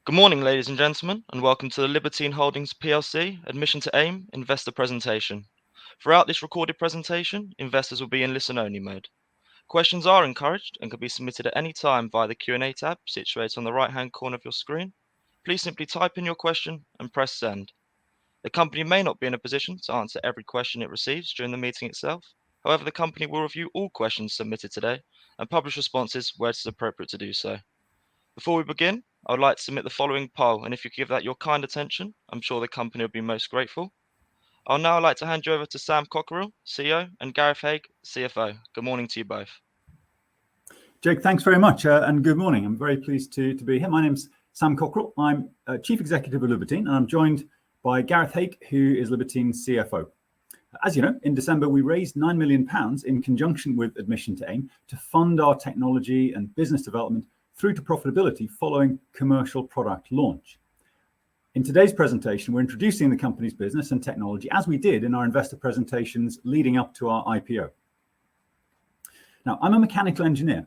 Good morning, ladies and gentlemen, and welcome to the Libertine Holdings PLC Admission to AIM investor presentation. Throughout this recorded presentation, investors will be in listen-only mode. Questions are encouraged and can be submitted at any time via the Q&A tab situated on the right-hand corner of your screen. Please simply type in your question and press send. The company may not be in a position to answer every question it receives during the meeting itself. However, the company will review all questions submitted today and publish responses where it is appropriate to do so. Before we begin, I would like to submit the following poll, and if you give that your kind attention, I'm sure the company will be most grateful. I'll now like to hand you over to Sam Cockerill, CEO, and Gareth Haig, CFO. Good morning to you both. Jake, thanks very much, and good morning. I'm very pleased to be here. My name's Sam Cockerill. I'm Chief Executive of Libertine, and I'm joined by Gareth Haig, who is Libertine's CFO. As you know, in December, we raised £9 million in conjunction with Admission to AIM to fund our technology and business development through to profitability following commercial product launch. In today's presentation, we're introducing the company's business and technology as we did in our investor presentations leading up to our IPO. Now, I'm a mechanical engineer,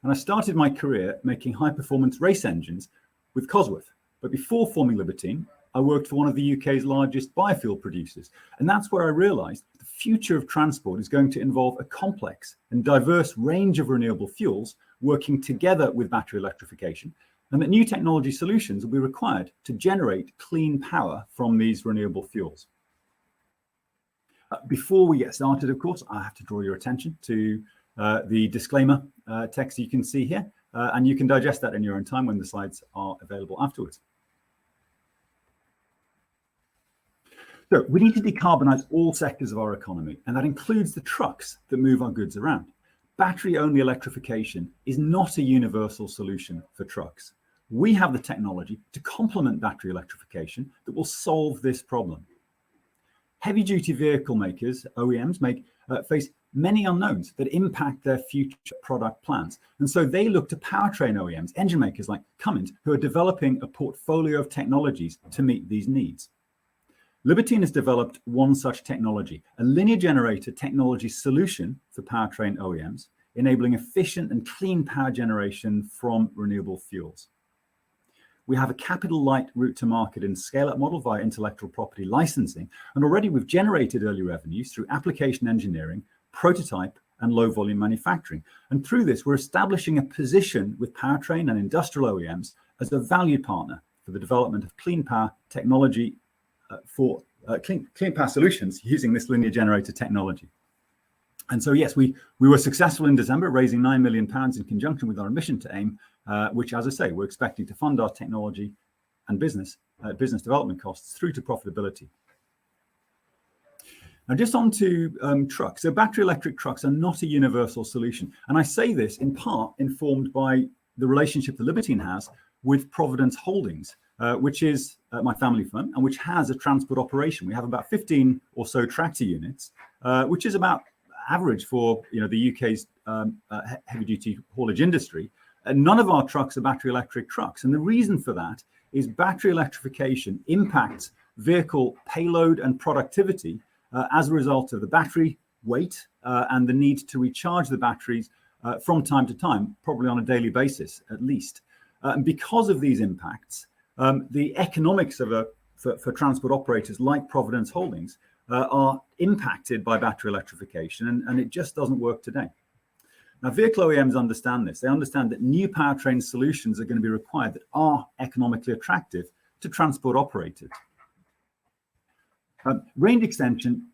and I started my career making high-performance race engines with Cosworth. But before forming Libertine, I worked for one of the UK's largest biofuel producers, and that's where I realised the future of transport is going to involve a complex and diverse range of renewable fuels working together with battery electrification, and that new technology solutions will be required to generate clean power from these renewable fuels. Before we get started, of course, I have to draw your attention to the disclaimer text you can see here, and you can digest that in your own time when the slides are available afterwards. So we need to decarbonise all sectors of our economy, and that includes the trucks that move our goods around. Battery-only electrification is not a universal solution for trucks. We have the technology to complement battery electrification that will solve this problem. Heavy-duty vehicle makers, OEMs, face many unknowns that impact their future product plans. And so they look to powertrain OEMs, engine makers like Cummins, who are developing a portfolio of technologies to meet these needs. Libertine has developed one such technology, a linear generator technology solution for powertrain OEMs, enabling efficient and clean power generation from renewable fuels. We have a capital-light route to market and scale-up model via intellectual property licensing, and already we've generated early revenues through application engineering, prototype, and low-volume manufacturing. And through this, we're establishing a position with powertrain and industrial OEMs as a valued partner for the development of clean power technology for clean power solutions using this linear generator technology. And so, yes, we were successful in December, raising £9 million in conjunction with our admission to AIM, which, as I say, we're expecting to fund our technology and business development costs through to profitability. Now, just on to trucks. So battery electric trucks are not a universal solution. And I say this in part informed by the relationship that Libertine has with Providence Holdings, which is my family firm, and which has a transport operation. We have about 15 or so tractor units, which is about average for the UK's heavy-duty haulage industry. And none of our trucks are battery electric trucks. And the reason for that is battery electrification impacts vehicle payload and productivity as a result of the battery weight and the need to recharge the batteries from time to time, probably on a daily basis at least. And because of these impacts, the economics for transport operators like Providence Holdings are impacted by battery electrification, and it just doesn't work today. Now, vehicle OEMs understand this. They understand that new powertrain solutions are going to be required that are economically attractive to transport operators. Range extension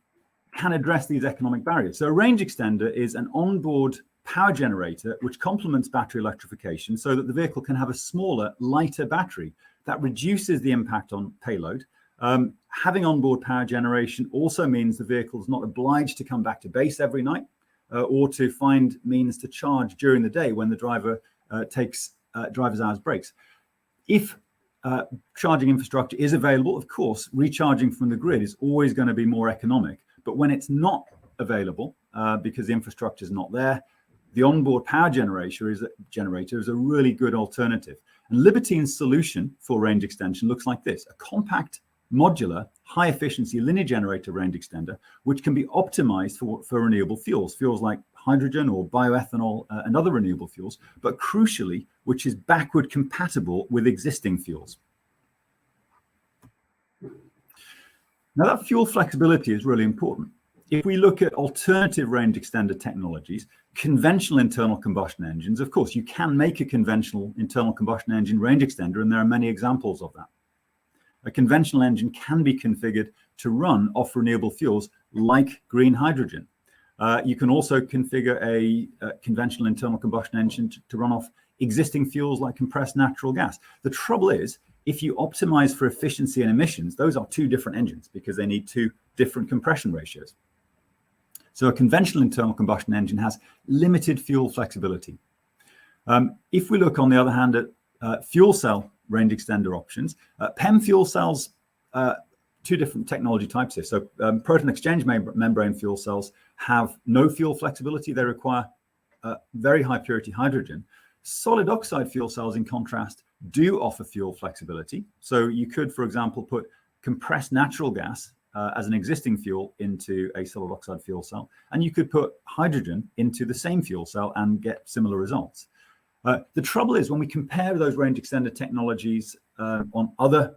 can address these economic barriers. So a range extender is an onboard power generator which complements battery electrification so that the vehicle can have a smaller, lighter battery that reduces the impact on payload. Having onboard power generation also means the vehicle is not obliged to come back to base every night or to find means to charge during the day when the driver takes driver's hours breaks. If charging infrastructure is available, of course, recharging from the grid is always going to be more economic. But when it's not available because the infrastructure is not there, the onboard power generator is a really good alternative. And Libertine's solution for range extension looks like this: a compact, modular, high-efficiency linear generator range extender, which can be optimized for renewable fuels like hydrogen or bioethanol and other renewable fuels, but crucially, which is backward compatible with existing fuels. Now, that fuel flexibility is really important. If we look at alternative range extender technologies, conventional internal combustion engines, of course, you can make a conventional internal combustion engine range extender, and there are many examples of that. A conventional engine can be configured to run off renewable fuels like green hydrogen. You can also configure a conventional internal combustion engine to run off existing fuels like compressed natural gas. The trouble is, if you optimize for efficiency and emissions, those are two different engines because they need two different compression ratios. So a conventional internal combustion engine has limited fuel flexibility. If we look, on the other hand, at fuel cell range extender options, PEM fuel cells, two different technology types here. So proton exchange membrane fuel cells have no fuel flexibility. They require very high purity hydrogen. Solid oxide fuel cells, in contrast, do offer fuel flexibility. So you could, for example, put compressed natural gas as an existing fuel into a solid oxide fuel cell, and you could put hydrogen into the same fuel cell and get similar results. The trouble is, when we compare those range extender technologies on other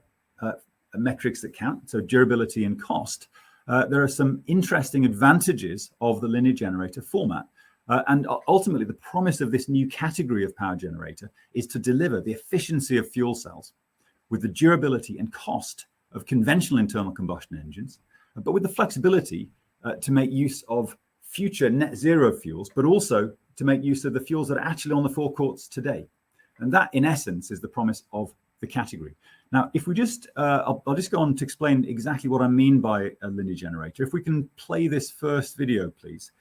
metrics that count, so durability and cost, there are some interesting advantages of the linear generator format. And ultimately, the promise of this new category of power generator is to deliver the efficiency of fuel cells with the durability and cost of conventional internal combustion engines, but with the flexibility to make use of future net zero fuels, but also to make use of the fuels that are actually on the forecourts today. And that, in essence, is the promise of the category. Now, if we just, I'll just go on to explain exactly what I mean by a linear generator. If we can play this first video, please.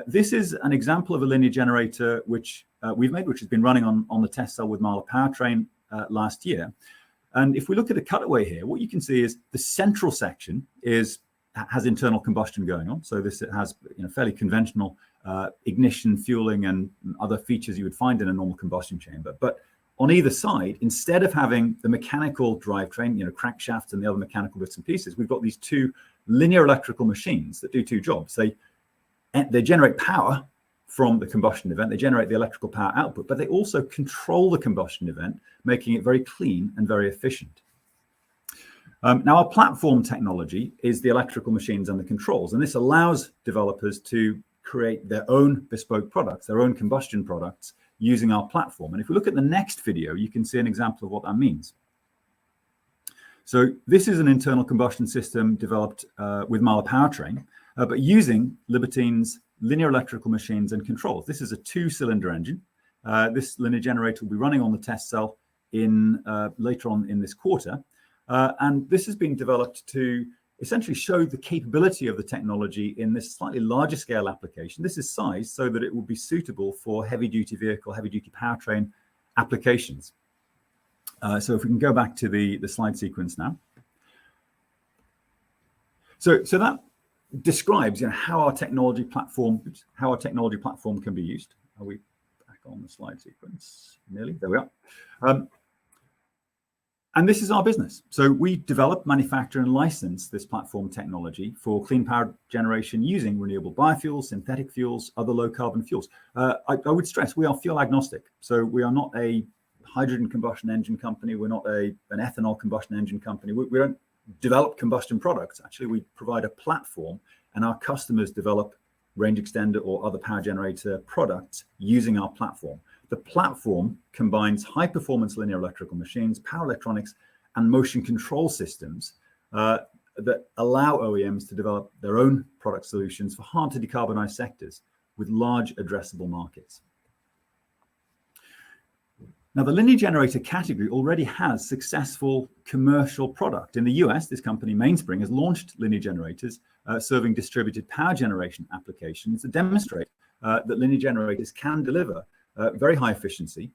This is an example of a linear generator which we've made, which has been running on the test cell with Mahler Powertrain last year. And if we look at a cutaway here, what you can see is the central section has internal combustion going on. So it has fairly conventional ignition, fueling, and other features you would find in a normal combustion chamber. But on either side, instead of having the mechanical drivetrain, crankshafts and the other mechanical bits and pieces, we've got these two linear electrical machines that do two jobs. They generate power from the combustion event. They generate the electrical power output, but they also control the combustion event, making it very clean and very efficient. Now, our platform technology is the electrical machines and the controls, and this allows developers to create their own bespoke products, their own combustion products, using our platform. And if we look at the next video, you can see an example of what that means. So this is an internal combustion system developed with Mahler Powertrain, but using Libertine's linear electrical machines and controls. This is a two-cylinder engine. This linear generator will be running on the test cell later on in this quarter. And this has been developed to essentially show the capability of the technology in this slightly larger scale application. This is sized so that it will be suitable for heavy-duty vehicle, heavy-duty powertrain applications. So if we can go back to the slide sequence now. So that describes how our technology platform can be used. Are we back on the slide sequence? Nearly, there we are. And this is our business. So we develop, manufacture, and license this platform technology for clean power generation using renewable biofuels, synthetic fuels, other low carbon fuels. I would stress we are fuel agnostic. So we are not a hydrogen combustion engine company. We're not an ethanol combustion engine company. We don't develop combustion products. Actually, we provide a platform, and our customers develop range extender or other power generator products using our platform. The platform combines high performance linear electrical machines, power electronics, and motion control systems that allow OEMs to develop their own product solutions for hard to decarbonize sectors with large addressable markets. Now, the linear generator category already has successful commercial product. In the US, this company, Mainspring, has launched linear generators serving distributed power generation applications that demonstrate that linear generators can deliver very high efficiency,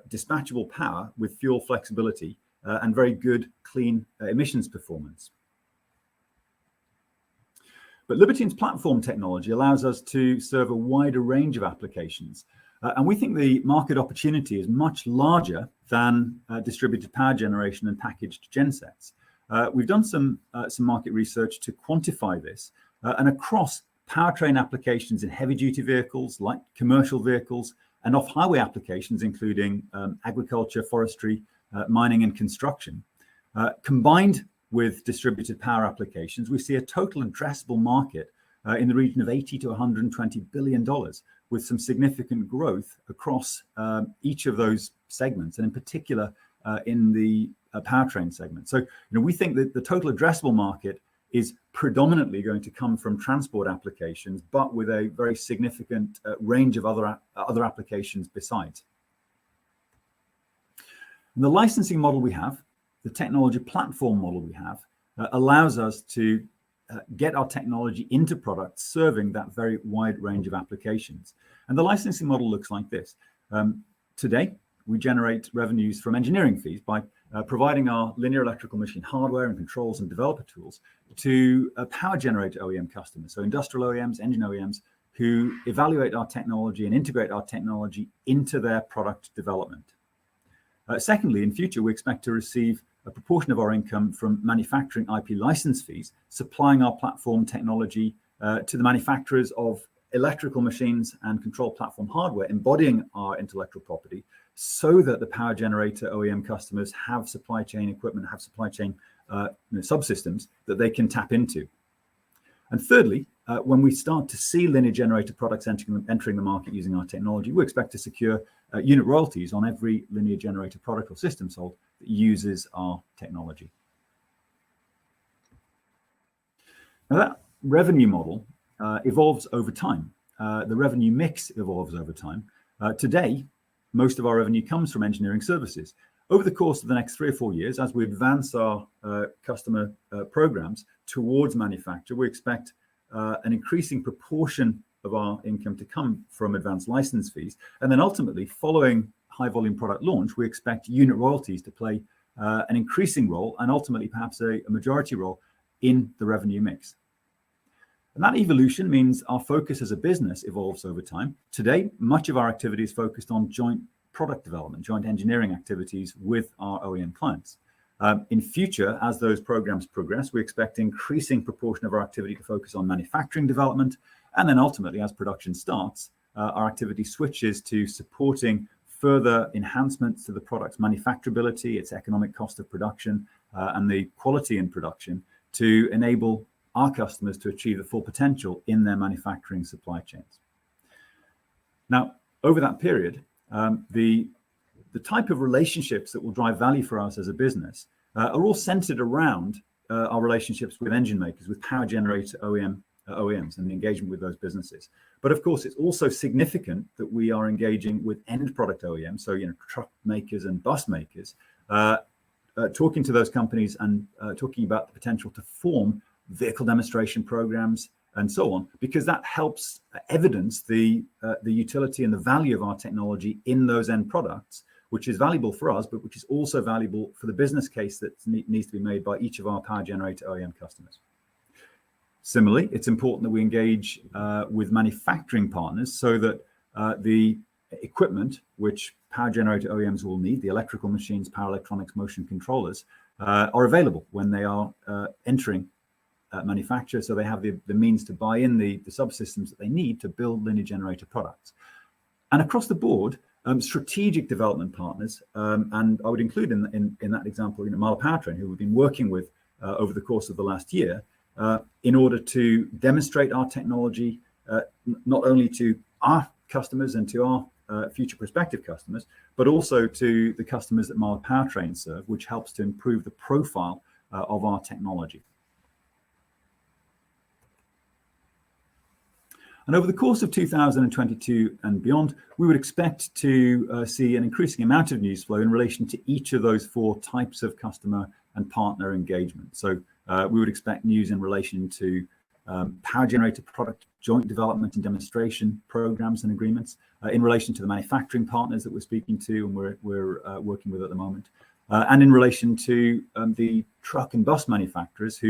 dispatchable power with fuel flexibility, and very good clean emissions performance. But Libertine's platform technology allows us to serve a wider range of applications. And we think the market opportunity is much larger than distributed power generation and packaged gensets. We've done some market research to quantify this. And across powertrain applications in heavy-duty vehicles, light commercial vehicles, and off-highway applications, including agriculture, forestry, mining, and construction. Combined with distributed power applications, we see a total addressable market in the region of $80 to $120 billion, with some significant growth across each of those segments, and in particular in the powertrain segment. So, we think that the total addressable market is predominantly going to come from transport applications, but with a very significant range of other applications besides. And the licensing model we have, the technology platform model we have, allows us to get our technology into products serving that very wide range of applications. And the licensing model looks like this. Today, we generate revenues from engineering fees by providing our linear electrical machine hardware and controls and developer tools to power generator OEM customers, so industrial OEMs, engine OEMs, who evaluate our technology and integrate our technology into their product development. Secondly, in future, we expect to receive a proportion of our income from manufacturing IP license fees, supplying our platform technology to the manufacturers of electrical machines and control platform hardware, embodying our intellectual property, so that the power generator OEM customers have supply chain equipment, have supply chain subsystems that they can tap into. And thirdly, when we start to see linear generator products entering the market using our technology, we expect to secure unit royalties on every linear generator product or system sold that uses our technology. Now, that revenue model evolves over time. The revenue mix evolves over time. Today, most of our revenue comes from engineering services. Over the course of the next 3 or 4 years, as we advance our customer programs towards manufacture, we expect an increasing proportion of our income to come from advanced license fees. And then ultimately, following high volume product launch, we expect unit royalties to play an increasing role, and ultimately perhaps a majority role in the revenue mix. And that evolution means our focus as a business evolves over time. Today, much of our activity is focused on joint product development, joint engineering activities with our OEM clients. In future, as those programs progress, we expect increasing proportion of our activity to focus on manufacturing development. And then ultimately, as production starts, our activity switches to supporting further enhancements to the product's manufacturability, its economic cost of production, and the quality in production to enable our customers to achieve the full potential in their manufacturing supply chains. Now, over that period, the type of relationships that will drive value for us as a business are all centered around our relationships with engine makers, with power generator OEMs, and the engagement with those businesses. But of course, it's also significant that we are engaging with end product OEMs, so truck makers and bus makers, talking to those companies and talking about the potential to form vehicle demonstration programs and so on, because that helps evidence the utility and the value of our technology in those end products, which is valuable for us, but which is also valuable for the business case that needs to be made by each of our power generator OEM customers. Similarly, it's important that we engage with manufacturing partners so that the equipment which power generator OEMs will need, the electrical machines, power electronics, motion controllers, are available when they are entering manufacture, so they have the means to buy in the subsystems that they need to build linear generator products. And across the board, strategic development partners, and I would include in that example, Mala Powertrain, who we've been working with over the course of the last year, in order to demonstrate our technology, not only to our customers and to our future prospective customers, but also to the customers that Mala Powertrain serve, which helps to improve the profile of our technology. And over the course of 2022 and beyond, we would expect to see an increasing amount of news flow in relation to each of those 4 types of customer and partner engagement. So we would expect news in relation to power generator product joint development and demonstration programs and agreements, in relation to the manufacturing partners that we're speaking to and we're working with at the moment, and in relation to the truck and bus manufacturers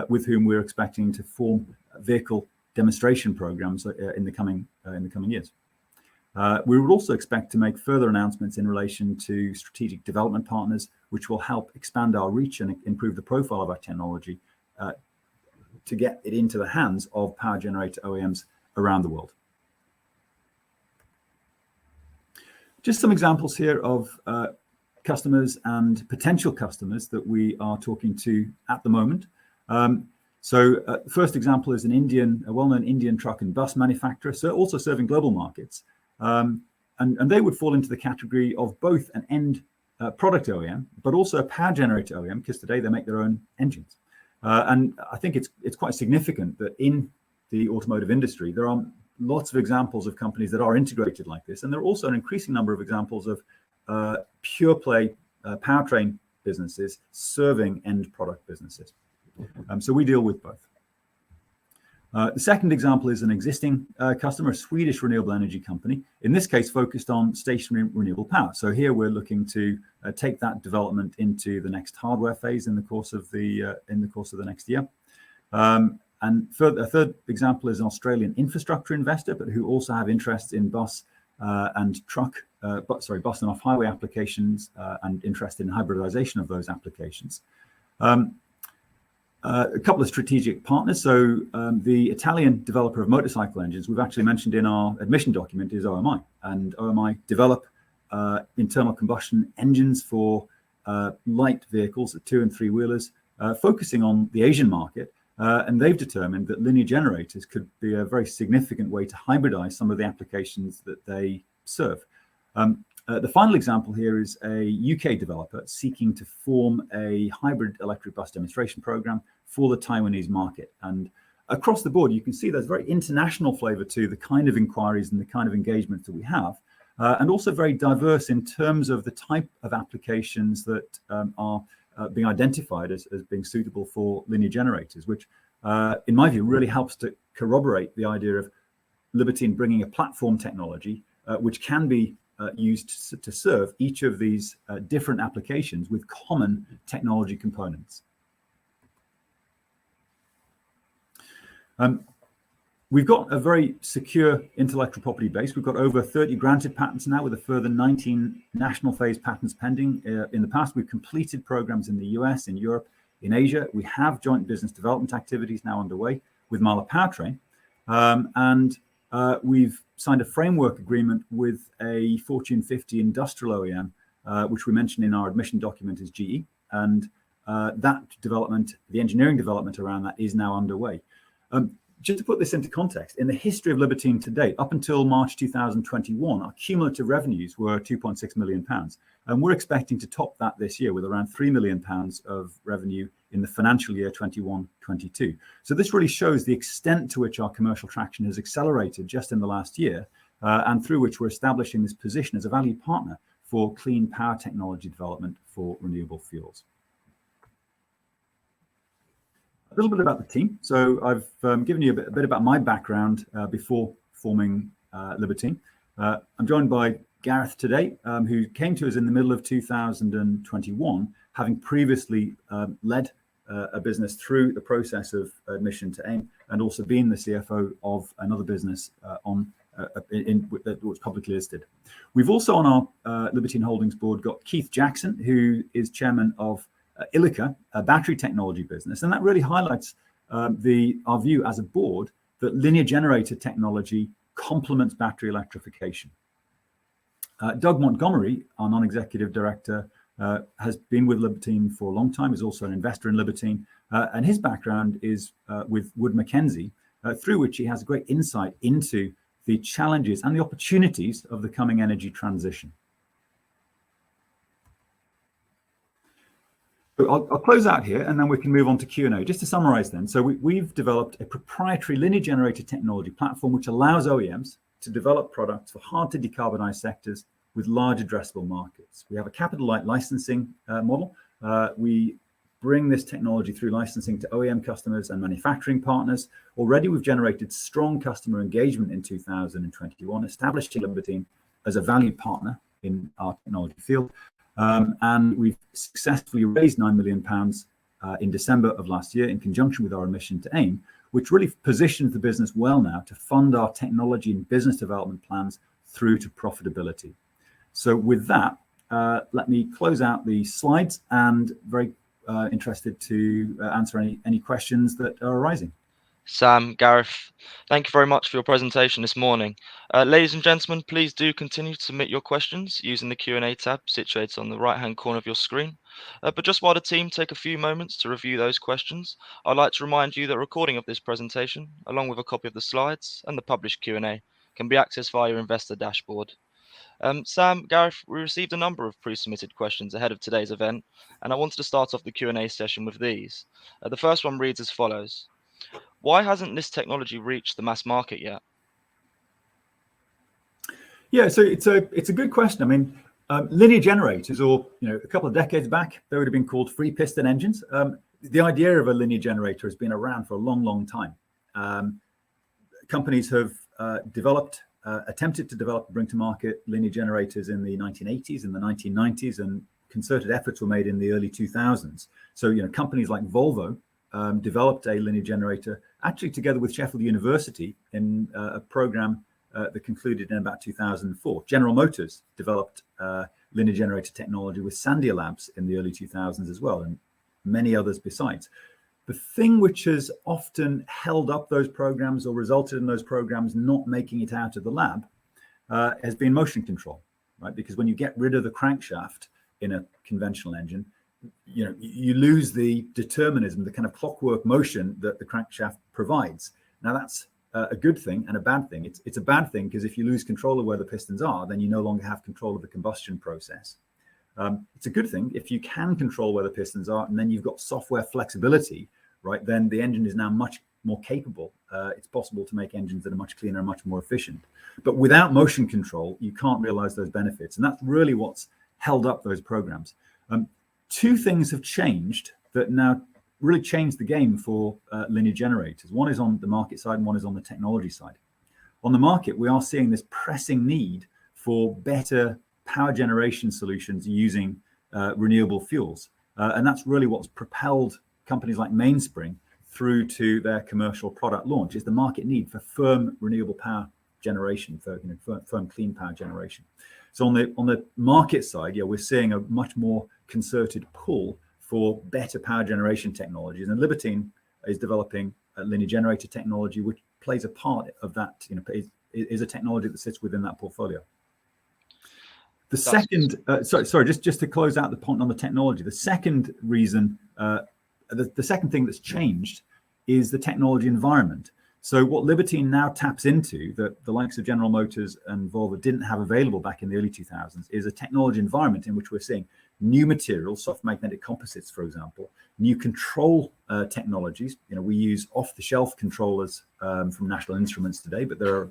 with whom we're expecting to form vehicle demonstration programs in the coming years. We would also expect to make further announcements in relation to strategic development partners, which will help expand our reach and improve the profile of our technology to get it into the hands of power generator OEMs around the world. Just some examples here of customers and potential customers that we are talking to at the moment. First example is a well-known Indian truck and bus manufacturer, so also serving global markets. And they would fall into the category of both an end product OEM, but also a power generator OEM, because today they make their own engines. And I think it's quite significant that in the automotive industry, there are lots of examples of companies that are integrated like this. And there are also an increasing number of examples of pure play powertrain businesses serving end product businesses. So we deal with both. The second example is an existing customer, a Swedish renewable energy company, in this case focused on stationary renewable power. So here we're looking to take that development into the next hardware phase in the course of the next year. And a third example is an Australian infrastructure investor, but who also have interests in bus and bus and off-highway applications and interest in hybridization of those applications. A couple of strategic partners. So the Italian developer of motorcycle engines, we've actually mentioned in our admission document, is OMI. And OMI develop internal combustion engines for light vehicles, 2- and 3-wheelers, focusing on the Asian market. And they've determined that linear generators could be a very significant way to hybridize some of the applications that they serve. The final example here is a UK developer seeking to form a hybrid electric bus demonstration program for the Taiwanese market. And across the board, you can see there's very international flavor to the kind of inquiries and the kind of engagement that we have, and also very diverse in terms of the type of applications that are being identified as being suitable for linear generators, which in my view really helps to corroborate the idea of Libertine bringing a platform technology which can be used to serve each of these different applications with common technology components. We've got a very secure intellectual property base. We've got over 30 granted patents now, with a further 19 national phase patents pending. In the past, we've completed programs in the US, in Europe, in Asia. We have joint business development activities now underway with Mahler Powertrain. And we've signed a framework agreement with a Fortune 50 industrial OEM, which we mentioned in our admission document as GE. And that development, the engineering development around that, is now underway. Just to put this into context, in the history of Libertine to date, up until March 2021, our cumulative revenues were £2.6 million. And we're expecting to top that this year with around £3 million of revenue in the financial year 21-22. So this really shows the extent to which our commercial traction has accelerated just in the last year, and through which we're establishing this position as a valued partner for clean power technology development for renewable fuels. A little bit about the team. So I've given you a bit about my background before forming Libertine. I'm joined by Gareth today, who came to us in the middle of 2021, having previously led a business through the process of admission to AIM, and also been the CFO of another business that was publicly listed. We've also on our Libertine Holdings board got Keith Jackson, who is chairman of Ilika, a battery technology business, and that really highlights our view as a board that linear generator technology complements battery electrification. Doug Montgomery, our non-executive director, has been with Libertine for a long time, is also an investor in Libertine, and his background is with Wood Mackenzie, through which he has a great insight into the challenges and the opportunities of the coming energy transition. I'll close out here, and then we can move on to Q&A. Just to summarize then, so we've developed a proprietary linear generator technology platform which allows OEMs to develop products for hard to decarbonize sectors with large addressable markets. We have a capital light licensing model. We bring this technology through licensing to OEM customers and manufacturing partners. Already we've generated strong customer engagement in 2021, establishing Libertine as a valued partner in our technology field. And we've successfully raised £9 million in December of last year in conjunction with our admission to AIM, which really positions the business well now to fund our technology and business development plans through to profitability. So with that, let me close out the slides and very interested to answer any questions that are arising. Sam, Gareth, thank you very much for your presentation this morning. Ladies and gentlemen, please do continue to submit your questions using the Q&A tab situated on the right-hand corner of your screen. But just while the team take a few moments to review those questions, I'd like to remind you that a recording of this presentation, along with a copy of the slides and the published Q&A, can be accessed via your investor dashboard. Sam, Gareth, we received a number of pre-submitted questions ahead of today's event, and I wanted to start off the Q&A session with these. The first one reads as follows. Why hasn't this technology reached the mass market yet? Yeah, so it's a good question. I mean, linear generators, or a couple of decades back, they would have been called free piston engines. The idea of a linear generator has been around for a long, long time. Companies have attempted to develop and bring to market linear generators in the 1980s and the 1990s, and concerted efforts were made in the early 2000s. So, companies like Volvo developed a linear generator, actually together with Sheffield University, in a program that concluded in about 2004. General Motors developed linear generator technology with Sandia Labs in the early 2000s as well, and many others besides. The thing which has often held up those programs or resulted in those programs not making it out of the lab has been motion control, right? Because when you get rid of the crankshaft in a conventional engine, you lose the determinism, the kind of clockwork motion that the crankshaft provides. Now, that's a good thing and a bad thing. It's a bad thing because if you lose control of where the pistons are, then you no longer have control of the combustion process. It's a good thing if you can control where the pistons are, and then you've got software flexibility, right? Then the engine is now much more capable. It's possible to make engines that are much cleaner and much more efficient. But without motion control, you can't realize those benefits. And that's really what's held up those programs. Two things have changed that now really changed the game for linear generators. One is on the market side and one is on the technology side. On the market, we are seeing this pressing need for better power generation solutions using renewable fuels. And that's really what's propelled companies like Mainspring through to their commercial product launch, is the market need for firm renewable power generation, for firm clean power generation. So on the market side, we're seeing a much more concerted pull for better power generation technologies, and Libertine is developing a linear generator technology which plays a part of that. Is a technology that sits within that portfolio. The second, sorry, just to close out the point on the technology. The second reason, the second thing that's changed is the technology environment. So what Libertine now taps into, that the likes of General Motors and Volvo didn't have available back in the early 2000s, is a technology environment in which we're seeing new materials, soft magnetic composites, for example, new control technologies. We use off-the-shelf controllers from National Instruments today, but there are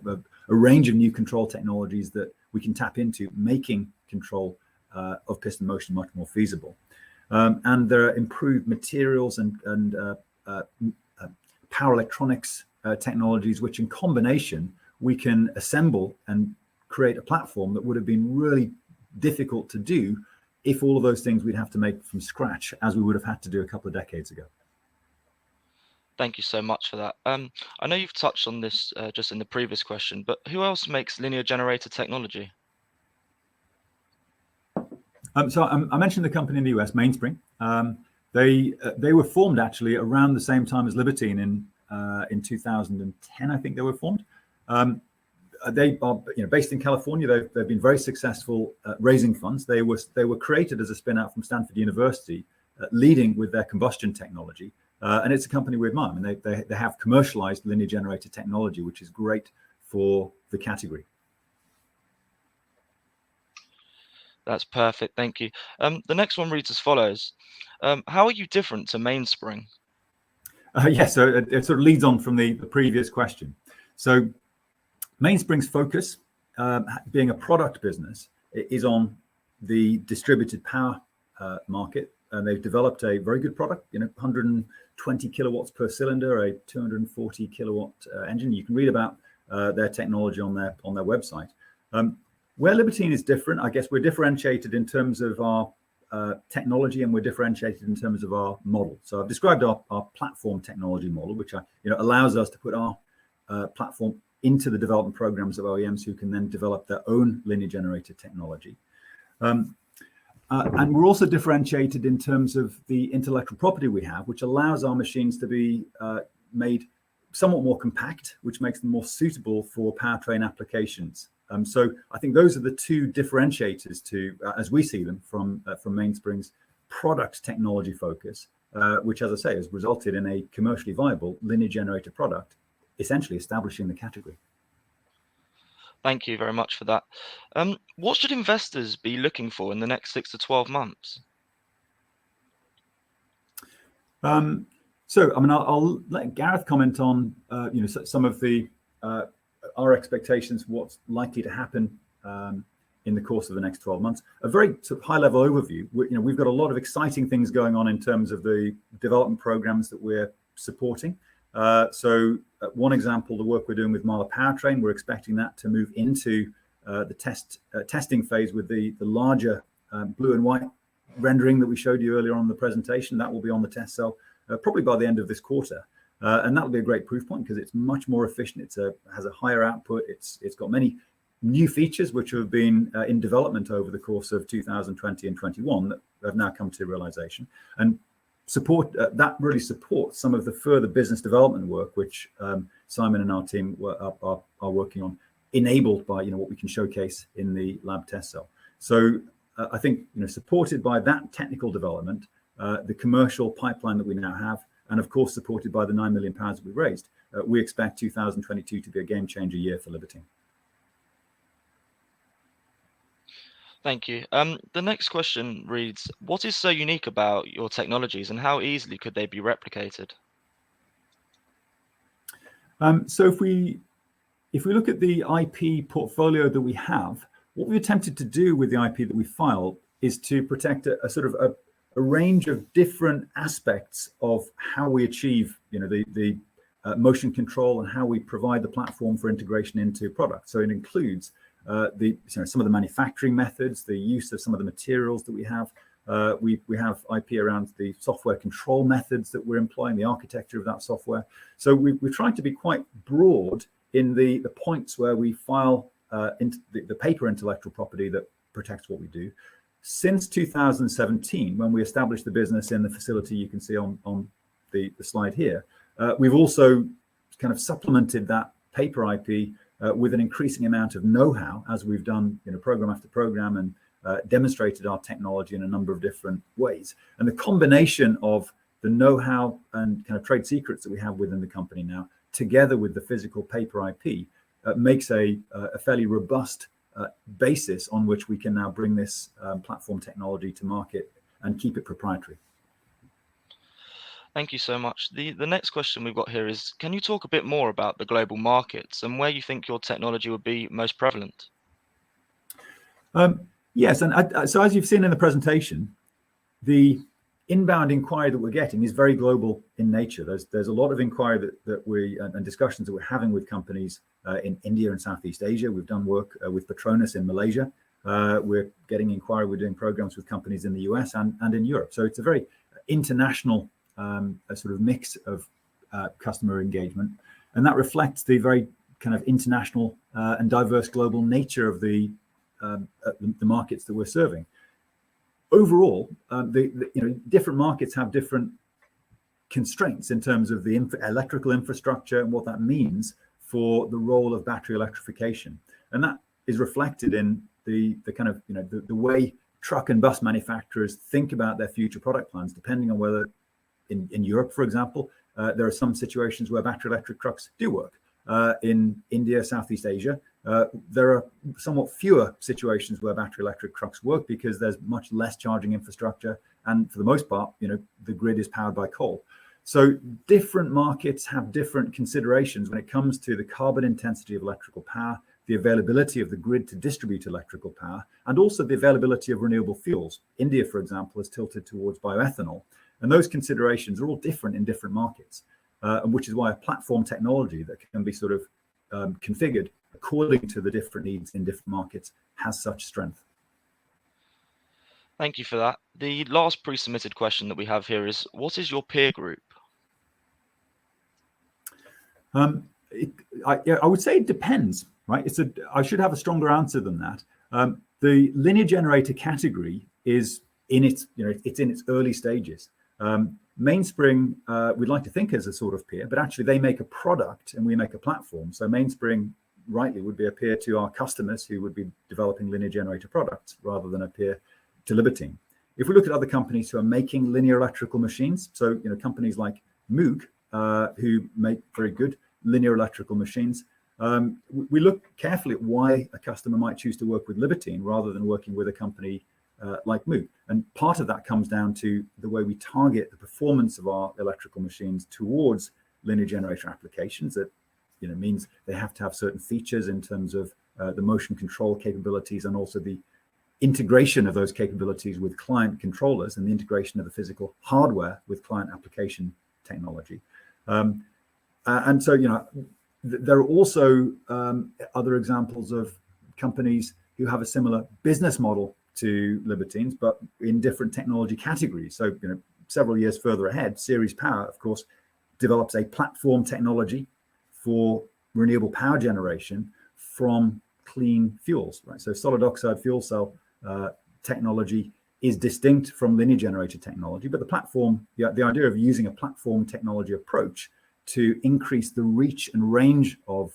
a range of new control technologies that we can tap into, making control of piston motion much more feasible. And there are improved materials and power electronics technologies, which in combination we can assemble and create a platform that would have been really difficult to do if all of those things we'd have to make from scratch, as we would have had to do a couple of decades ago. Thank you so much for that. I know you've touched on this just in the previous question, but who else makes linear generator technology? So I mentioned the company in the US, Mainspring. They were formed actually around the same time as Libertine in 2010, I think they were formed. They are based in California. They've been very successful at raising funds. They were created as a spin out from Stanford University, leading with their combustion technology. And it's a company we admire. I mean, they have commercialized linear generator technology, which is great for the category. That's perfect. Thank you. The next one reads as follows. How are you different to Mainspring? Yes, so it sort of leads on from the previous question. So Mainspring's focus, being a product business, is on the distributed power market. And they've developed a very good product, 120 kilowatts per cylinder, a 240 kilowatt engine. You can read about their technology on their website. Where Libertine is different, I guess we're differentiated in terms of our technology, and we're differentiated in terms of our model. So I've described our platform technology model, which allows us to put our platform into the development programs of OEMs who can then develop their own linear generator technology. And we're also differentiated in terms of the intellectual property we have, which allows our machines to be made somewhat more compact, which makes them more suitable for powertrain applications. So I think those are the two differentiators to, as we see them, from Mainspring's product technology focus, which, as I say, has resulted in a commercially viable linear generator product, essentially establishing the category. Thank you very much for that. What should investors be looking for in the next 6 to 12 months? So, I mean, I'll let Gareth comment on, some of the our expectations, what's likely to happen in the course of the next 12 months. A very sort of high-level overview. We've got a lot of exciting things going on in terms of the development programs that we're supporting. One example, the work we're doing with Marla Powertrain, we're expecting that to move into the testing phase with the larger blue and white rendering that we showed you earlier on in the presentation. That will be on the test cell probably by the end of this quarter. And that'll be a great proof point because it's much more efficient. It has a higher output. It's got many new features which have been in development over the course of 2020 and 21 that have now come to realization. And that really supports some of the further business development work which Simon and our team are working on, enabled by what we can showcase in the lab test cell. So I think supported by that technical development, the commercial pipeline that we now have, and of course supported by the £9 million that we raised, we expect 2022 to be a game changer year for Libertine. Thank you. The next question reads, what is so unique about your technologies and how easily could they be replicated? So if we look at the IP portfolio that we have, what we attempted to do with the IP that we filed is to protect a sort of a range of different aspects of how we achieve the motion control and how we provide the platform for integration into products. So it includes some of the manufacturing methods, the use of some of the materials that we have. We have IP around the software control methods that we're employing, the architecture of that software. So we're trying to be quite broad in the points where we file the paper intellectual property that protects what we do. Since 2017, when we established the business in the facility you can see on the slide here, we've also kind of supplemented that paper IP with an increasing amount of know-how as we've done program after program and demonstrated our technology in a number of different ways. And the combination of the know-how and kind of trade secrets that we have within the company now, together with the physical paper IP, makes a fairly robust basis on which we can now bring this platform technology to market and keep it proprietary. Thank you so much. The next question we've got here is, can you talk a bit more about the global markets and where you think your technology would be most prevalent? Yes, and so as you've seen in the presentation, the inbound inquiry that we're getting is very global in nature. There's a lot of inquiry that we and discussions that we're having with companies in India and Southeast Asia. We've done work with Petronas in Malaysia. We're getting inquiry. We're doing programs with companies in the US and in Europe. So it's a very international a sort of mix of customer engagement, and that reflects the very kind of international and diverse global nature of the markets that we're serving. Overall, different markets have different constraints in terms of the electrical infrastructure and what that means for the role of battery electrification, and that is reflected in the kind of the way truck and bus manufacturers think about their future product plans, depending on whether in Europe, for example, there are some situations where battery electric trucks do work. In India, Southeast Asia, there are somewhat fewer situations where battery electric trucks work because there's much less charging infrastructure, and for the most part, the grid is powered by coal. So different markets have different considerations when it comes to the carbon intensity of electrical power, the availability of the grid to distribute electrical power, and also the availability of renewable fuels. India, for example, is tilted towards bioethanol. And those considerations are all different in different markets, which is why a platform technology that can be sort of configured according to the different needs in different markets has such strength. Thank you for that. The last pre-submitted question that we have here is, what is your peer group? I would say it depends, right? I should have a stronger answer than that. The linear generator category is in its, it's in its early stages. Mainspring, we'd like to think as a sort of peer, but actually they make a product and we make a platform. So Mainspring rightly would be a peer to our customers who would be developing linear generator products rather than a peer to Libertine. If we look at other companies who are making linear electrical machines, so companies like Moog, who make very good linear electrical machines, we look carefully at why a customer might choose to work with Libertine rather than working with a company like Moog. And part of that comes down to the way we target the performance of our electrical machines towards linear generator applications. That means they have to have certain features in terms of the motion control capabilities and also the integration of those capabilities with client controllers and the integration of the physical hardware with client application technology. And so, there are also other examples of companies who have a similar business model to Libertine's, but in different technology categories. So, several years further ahead, Ceres Power, of course, develops a platform technology for renewable power generation from clean fuels, right? So solid oxide fuel cell technology is distinct from linear generator technology, but the platform, the idea of using a platform technology approach to increase the reach and range of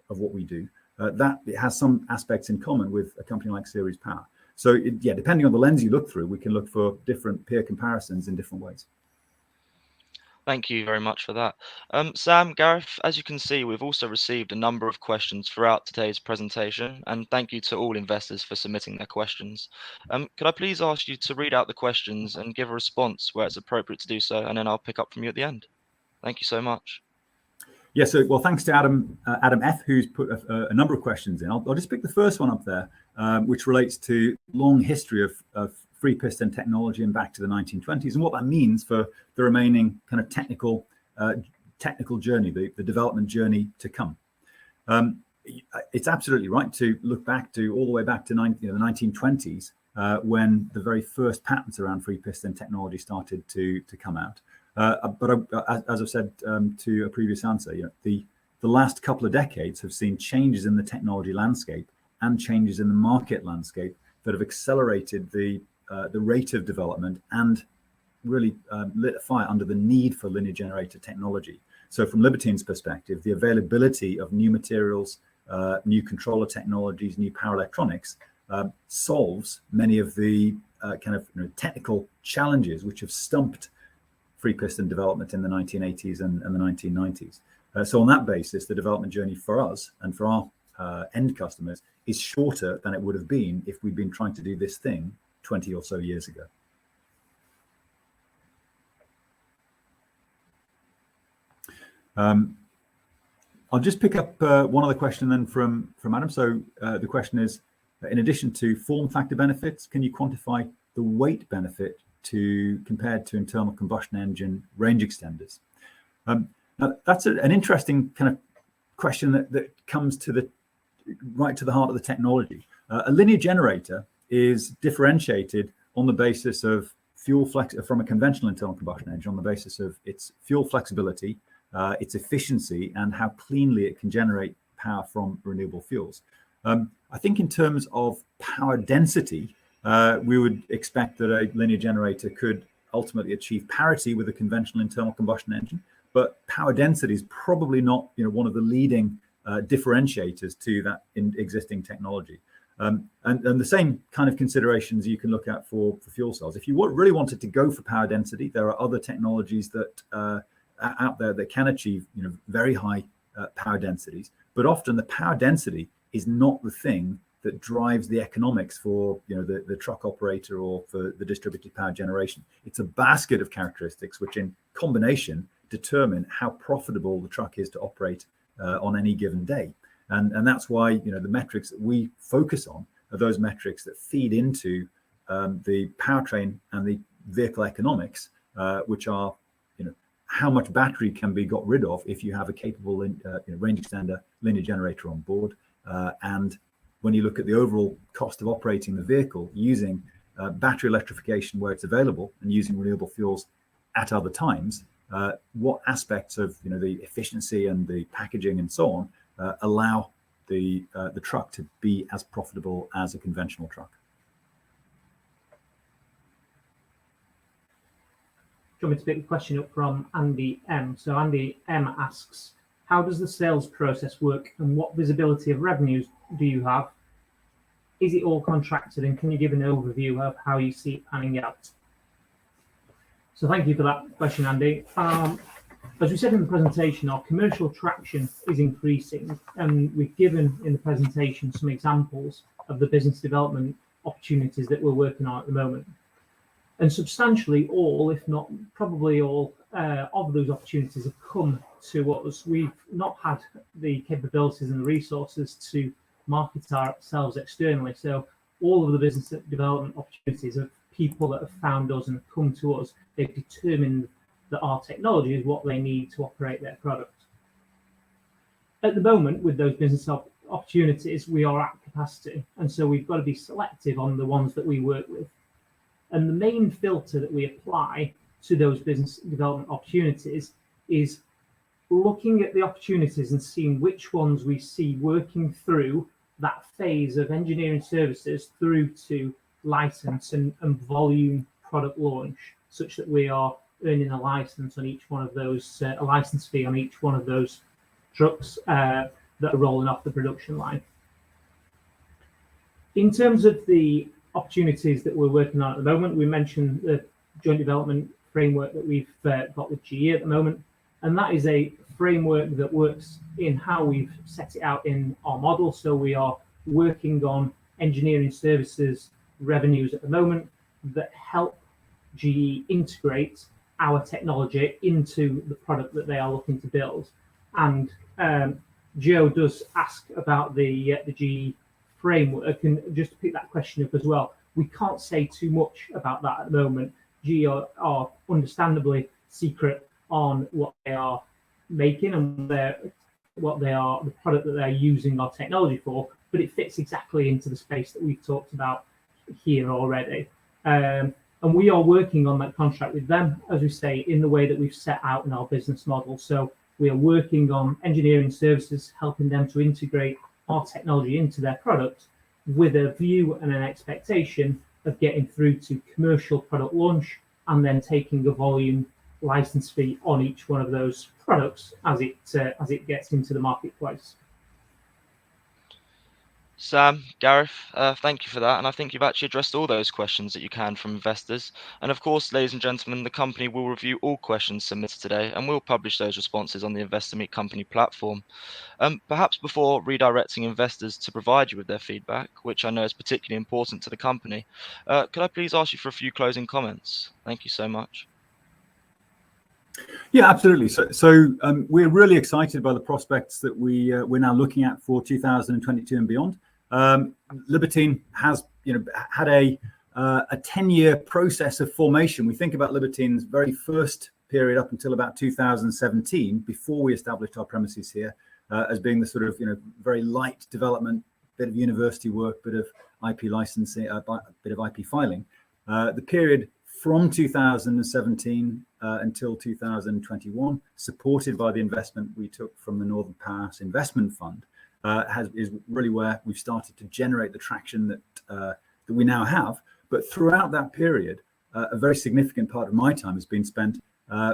what we do, that it has some aspects in common with a company like Ceres Power. So depending on the lens you look through, we can look for different peer comparisons in different ways. Thank you very much for that. Sam, Gareth, as you can see, we've also received a number of questions throughout today's presentation, and thank you to all investors for submitting their questions. Could I please ask you to read out the questions and give a response where it's appropriate to do so, and then I'll pick up from you at the end. Thank you so much. Yeah, so well, thanks to Adam F, who's put a number of questions in. I'll just pick the first one up there, which relates to long history of free piston technology and back to the 1920s, and what that means for the remaining kind of technical journey, the development journey to come. It's absolutely right to look back to all the way back to the 1920s, when the very first patents around free piston technology started to come out. But as I've said to a previous answer, the last couple of decades have seen changes in the technology landscape and changes in the market landscape that have accelerated the rate of development and really lit a fire under the need for linear generator technology. So from Libertine's perspective, the availability of new materials, new controller technologies, new power electronics solves many of the technical challenges which have stumped free piston development in the 1980s and the 1990s. So on that basis, the development journey for us and for our end customers is shorter than it would have been if we'd been trying to do this thing 20 or so years ago. I'll just pick up one other question then from Adam. So the question is, in addition to form factor benefits, can you quantify the weight benefit compared to internal combustion engine range extenders? Now that's an interesting kind of question that comes right to the heart of the technology. A linear generator is differentiated on the basis of from a conventional internal combustion engine on the basis of its fuel flexibility, its efficiency, and how cleanly it can generate power from renewable fuels. I think in terms of power density, we would expect that a linear generator could ultimately achieve parity with a conventional internal combustion engine, but power density is probably not one of the leading differentiators to that existing technology. And the same kind of considerations you can look at for fuel cells. If you really wanted to go for power density, there are other technologies that out there that can achieve very high power densities, but often the power density is not the thing that drives the economics for the truck operator or for the distributed power generation. It's a basket of characteristics which in combination determine how profitable the truck is to operate on any given day. And that's why the metrics that we focus on are those metrics that feed into the powertrain and the vehicle economics, which are how much battery can be got rid of if you have a capable range extender linear generator on board, and when you look at the overall cost of operating the vehicle using battery electrification where it's available and using renewable fuels at other times, what aspects of the efficiency and the packaging and so on allow the truck to be as profitable as a conventional truck. do you want me to pick the question up from Andy M? So Andy M asks, how does the sales process work and what visibility of revenues do you have? Is it all contracted, and can you give an overview of how you see it panning out? So thank you for that question, Andy. As we said in the presentation, our commercial traction is increasing, and we've given in the presentation some examples of the business development opportunities that we're working on at the moment. And substantially all, if not probably all, of those opportunities have come to us. We've not had the capabilities and the resources to market ourselves externally. So all of the business development opportunities are people that have found us and come to us. They've determined that our technology is what they need to operate their product. At the moment, with those business opportunities, we are at capacity. And so we've got to be selective on the ones that we work with. And the main filter that we apply to those business development opportunities is looking at the opportunities and seeing which ones we see working through that phase of engineering services through to license and volume product launch, such that we are earning a license on each one of those, a license fee on each one of those trucks that are rolling off the production line. In terms of the opportunities that we're working on at the moment, we mentioned the joint development framework that we've got with GE at the moment, and that is a framework that works in how we've set it out in our model. So we are working on engineering services revenues at the moment that help GE integrate our technology into the product that they are looking to build. And Joe does ask about the GE framework, and just to pick that question up as well, we can't say too much about that at the moment. GE are understandably secret on what they are making and what they are, the product that they're using our technology for, but it fits exactly into the space that we've talked about here already. And we are working on that contract with them, as we say, in the way that we've set out in our business model. So we are working on engineering services, helping them to integrate our technology into their product with a view and an expectation of getting through to commercial product launch and then taking a volume license fee on each one of those products as it gets into the marketplace. Sam, Gareth, thank you for that. And I think you've actually addressed all those questions that you can from investors. And of course, ladies and gentlemen, the company will review all questions submitted today and will publish those responses on the Investor Meet Company platform. Perhaps before redirecting investors to provide you with their feedback, which I know is particularly important to the company, could I please ask you for a few closing comments? Thank you so much. Yeah, absolutely. So we're really excited by the prospects that we're now looking at for 2022 and beyond. Libertine has had a 10-year process of formation. We think about Libertine's very first period up until about 2017, before we established our premises here, as being the sort of very light development, bit of university work, bit of IP licensing, a bit of IP filing. The period from 2017 until 2021, supported by the investment we took from the Northern Pass Investment Fund, is really where we've started to generate the traction that we now have. But throughout that period, a very significant part of my time has been spent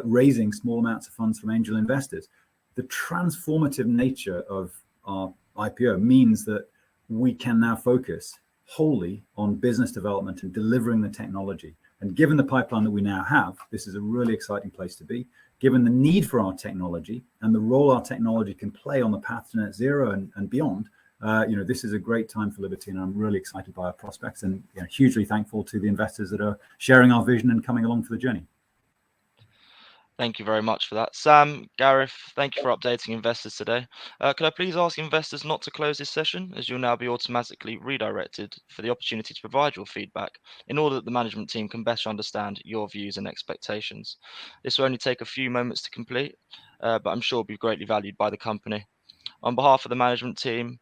raising small amounts of funds from angel investors. The transformative nature of our IPO means that we can now focus wholly on business development and delivering the technology. And given the pipeline that we now have, this is a really exciting place to be. Given the need for our technology and the role our technology can play on the path to net zero and beyond, this is a great time for Libertine. I'm really excited by our prospects and hugely thankful to the investors that are sharing our vision and coming along for the journey. Thank you very much for that. Sam, Gareth, thank you for updating investors today. Could I please ask investors not to close this session, as you'll now be automatically redirected for the opportunity to provide your feedback in order that the management team can better understand your views and expectations. This will only take a few moments to complete, but I'm sure will be greatly valued by the company. On behalf of the management team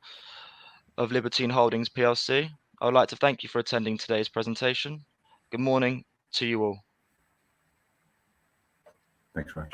of Libertine Holdings PLC, I would like to thank you for attending today's presentation. Good morning to you all. Thanks, Raj.